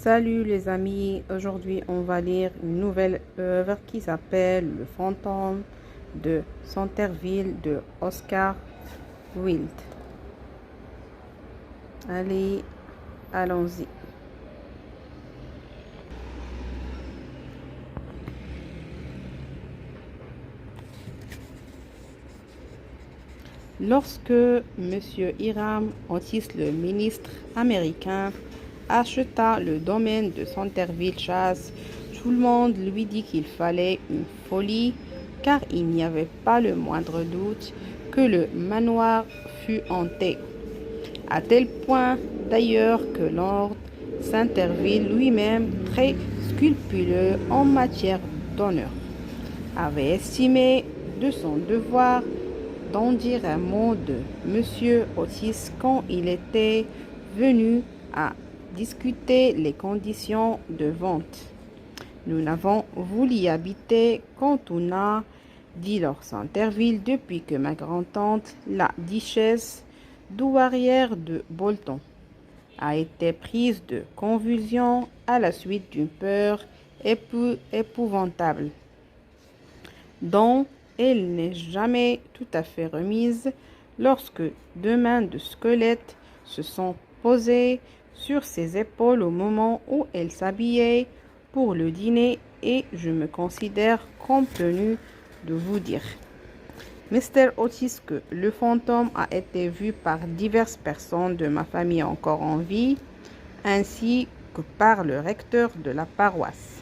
Salut les amis, aujourd'hui on va lire une nouvelle œuvre qui s'appelle Le fantôme de Centerville de Oscar Wilde. Allez, allons-y. Lorsque M. Hiram Otis, le ministre américain, acheta le domaine de Centerville Chase, tout le monde lui dit qu'il fallait une folie, car il n'y avait pas le moindre doute que le manoir fût hanté. À tel point d'ailleurs que Lord Centerville lui-même, très scrupuleux en matière d'honneur, avait estimé de son devoir d'en dire un mot de M. Otis quand il était venu à discuter les conditions de vente. Nous n'avons voulu y habiter quand on a, dit Lord Centerville, depuis que ma grand-tante, la duchesse douairière de Bolton, a été prise de convulsions à la suite d'une peur épouvantable, dont elle n'est jamais tout à fait remise lorsque deux mains de squelette se sont posées sur ses épaules au moment où elle s'habillait pour le dîner, et je me considère comme tenu de vous dire, Mr. Otis, que le fantôme a été vu par diverses personnes de ma famille encore en vie, ainsi que par le recteur de la paroisse,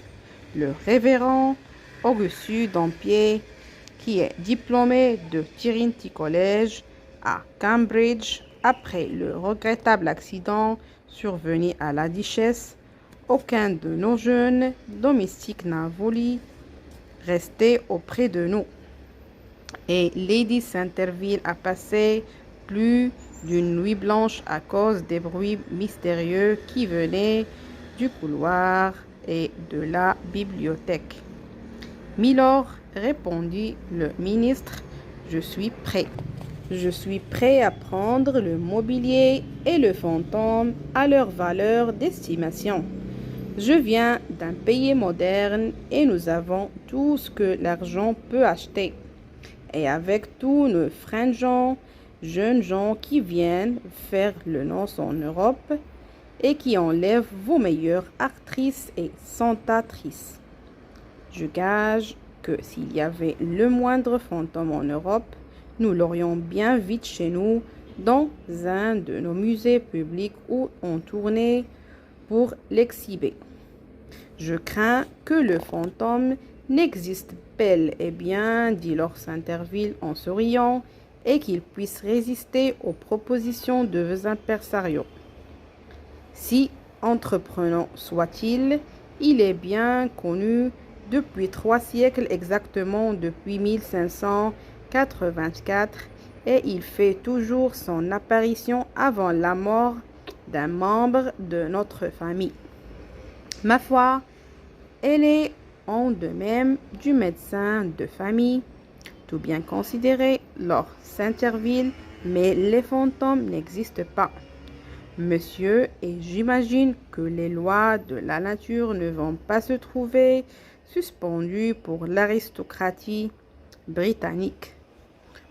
le révérend Augustus Dampier, qui est diplômé de Trinity College à Cambridge après le regrettable accident survenu à la duchesse. Aucun de nos jeunes domestiques n'a voulu rester auprès de nous, et Lady Centerville a passé plus d'une nuit blanche à cause des bruits mystérieux qui venaient du couloir et de la bibliothèque. Milord, répondit le ministre, je suis prêt. Je suis prêt à prendre le mobilier et le fantôme à leur valeur d'estimation. Je viens d'un pays moderne et nous avons tout ce que l'argent peut acheter. Et avec tous nos fringeants jeunes gens qui viennent faire le nonce en Europe et qui enlèvent vos meilleures actrices et cantatrices, je gage que s'il y avait le moindre fantôme en Europe, nous l'aurions bien vite chez nous, dans un de nos musées publics où on tournait pour l'exhiber. Je crains que le fantôme n'existe bel et bien, dit Lord Centerville en souriant, et qu'il puisse résister aux propositions de vos impresarios. Si entreprenant soit-il, il est bien connu depuis 3 siècles exactement, depuis 1584, et il fait toujours son apparition avant la mort d'un membre de notre famille. Ma foi, elle est en de même du médecin de famille, tout bien considéré, Lord Centerville, mais les fantômes n'existent pas, monsieur, et j'imagine que les lois de la nature ne vont pas se trouver suspendues pour l'aristocratie britannique.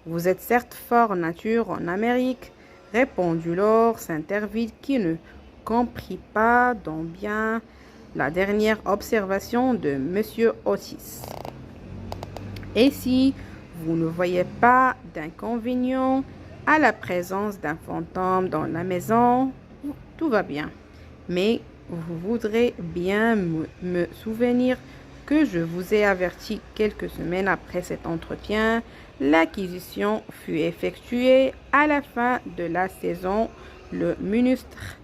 Vous êtes certes fort nature en Amérique, répondit Lord Centerville, qui ne comprit pas donc bien la dernière observation de monsieur Otis. Et si vous ne voyez pas d'inconvénient à la présence d'un fantôme dans la maison, tout va bien. Mais vous voudrez bien me souvenir que je vous ai averti quelques semaines après cet entretien. L'acquisition fut effectuée à la fin de la saison. Le ministre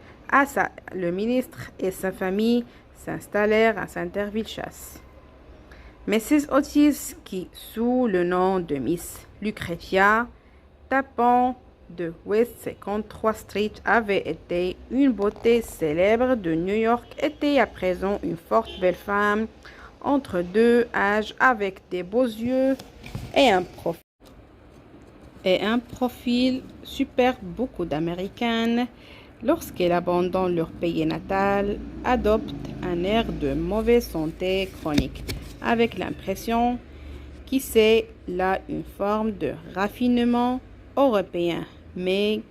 et sa famille s'installèrent à Centerville Chase. Mrs. Otis, qui, sous le nom de Miss Lucretia, tapant de West 53 Street, avait été une beauté célèbre de New York, était à présent une forte belle femme entre deux âges, avec des beaux yeux et un profil superbe. Beaucoup d'Américaines lorsqu'elles abandonnent leur pays natal, adoptent un air de mauvaise santé chronique, avec l'impression que c'est là une forme de raffinement européen. Mais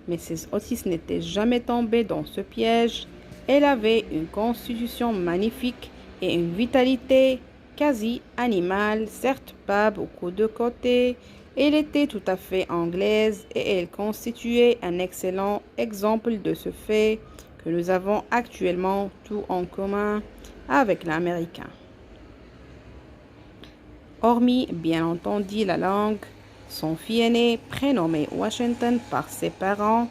Mrs. Otis n'était jamais tombée dans ce piège. Elle avait une constitution magnifique et une vitalité quasi animale, certes pas beaucoup de côté. Elle était tout à fait anglaise et elle constituait un excellent exemple de ce fait que nous avons actuellement tout en commun avec l'américain. Hormis, bien entendu, la langue, son fils aîné, prénommé Washington par ses parents,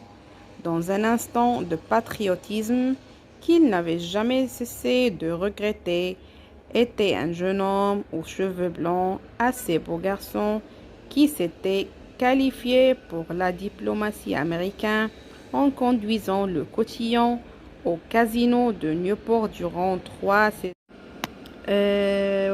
dans un instant de patriotisme qu'il n'avait jamais cessé de regretter, était un jeune homme aux cheveux blancs, assez beau garçon, qui s'était qualifié pour la diplomatie américaine en conduisant le cotillon au casino de Newport durant 3 saisons.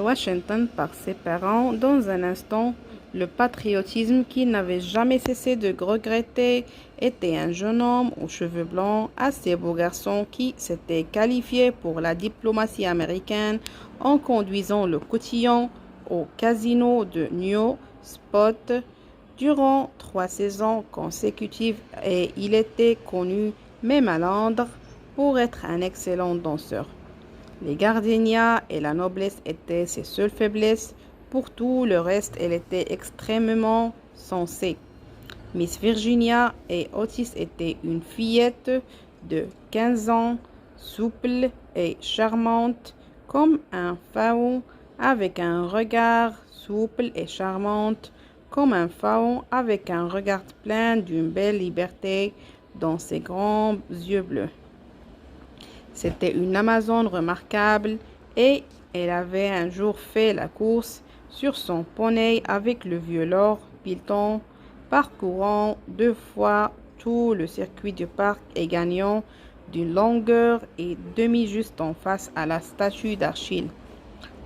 Washington par ses parents, dans un instant, le patriotisme qu'il n'avait jamais cessé de regretter, était un jeune homme aux cheveux blancs, assez beau garçon qui s'était qualifié pour la diplomatie américaine en conduisant le cotillon au casino de New Spot durant 3 saisons consécutives et il était connu, même à Londres, pour être un excellent danseur. Les gardenias et la noblesse étaient ses seules faiblesses. Pour tout le reste, elle était extrêmement sensée. Miss Virginia et Otis étaient une fillette de 15 ans, souple et charmante comme un faon, avec un regard souple et charmante comme un faon, avec un regard plein d'une belle liberté dans ses grands yeux bleus. C'était une Amazone remarquable et elle avait un jour fait la course sur son poney avec le vieux Lord Pilton, parcourant 2 fois tout le circuit du parc et gagnant d'une longueur et demie juste en face à la statue d'Achille.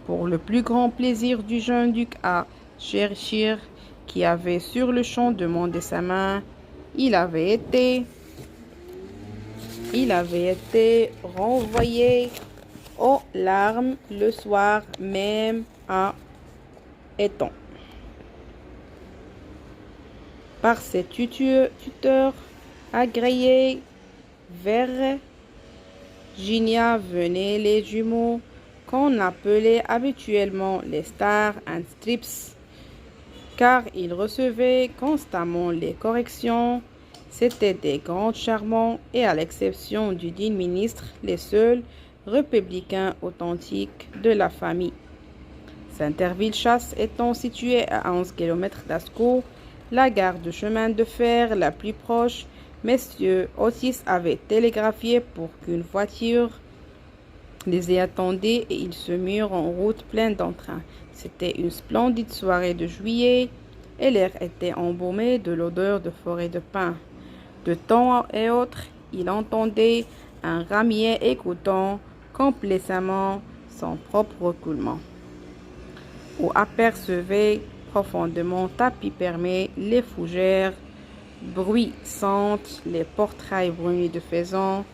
Pour le plus grand plaisir du jeune duc à Cheshire, qui avait sur le champ demandé sa main, il avait été renvoyé aux larmes le soir même à Eton par ses tuteurs agréés. Virginia venait les jumeaux qu'on appelait habituellement les Stars and Strips, car ils recevaient constamment les corrections. C'étaient des grands charmants et, à l'exception du digne ministre, les seuls républicains authentiques de la famille. Centerville-Chasse étant située à 11 km d'Ascot, la gare de chemin de fer la plus proche, Messieurs Otis avaient télégraphié pour qu'une voiture les y attendait et ils se mirent en route plein d'entrain. C'était une splendide soirée de juillet et l'air était embaumé de l'odeur de forêt de pins. De temps à autre, il entendait un ramier écoutant complaisamment son propre roucoulement, ou apercevait profondément tapipermé les fougères bruissantes, les portraits brunis de faisans.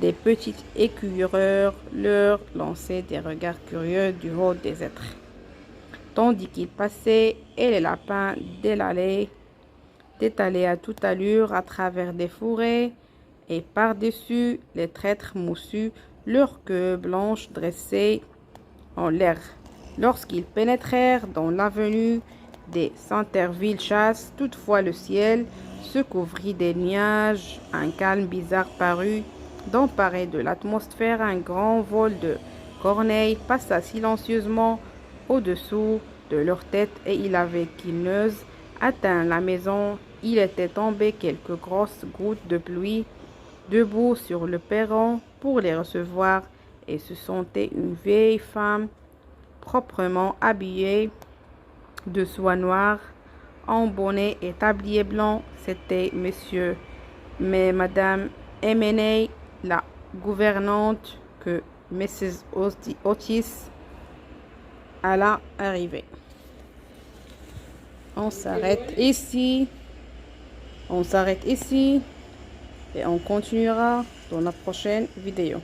Des petites écureurs leur lançaient des regards curieux du haut des êtres, tandis qu'ils passaient et les lapins détalaient à toute allure à travers des forêts et par-dessus les traîtres moussus, leurs queues blanches dressées en l'air. Lorsqu'ils pénétrèrent dans l'avenue des Centerville-Chasse, toutefois le ciel se couvrit des nuages, un calme bizarre parut d'emparer de l'atmosphère, un grand vol de corneilles passa silencieusement au-dessous de leur tête et il avait qu'ils n'eussent atteint la maison, il était tombé quelques grosses gouttes de pluie debout sur le perron pour les recevoir et se sentait une vieille femme proprement habillée de soie noire, en bonnet et tablier blanc. C'était Madame Emmeney, la gouvernante, que Mrs. Otis alla arriver. On s'arrête ici. et on continuera dans la prochaine vidéo.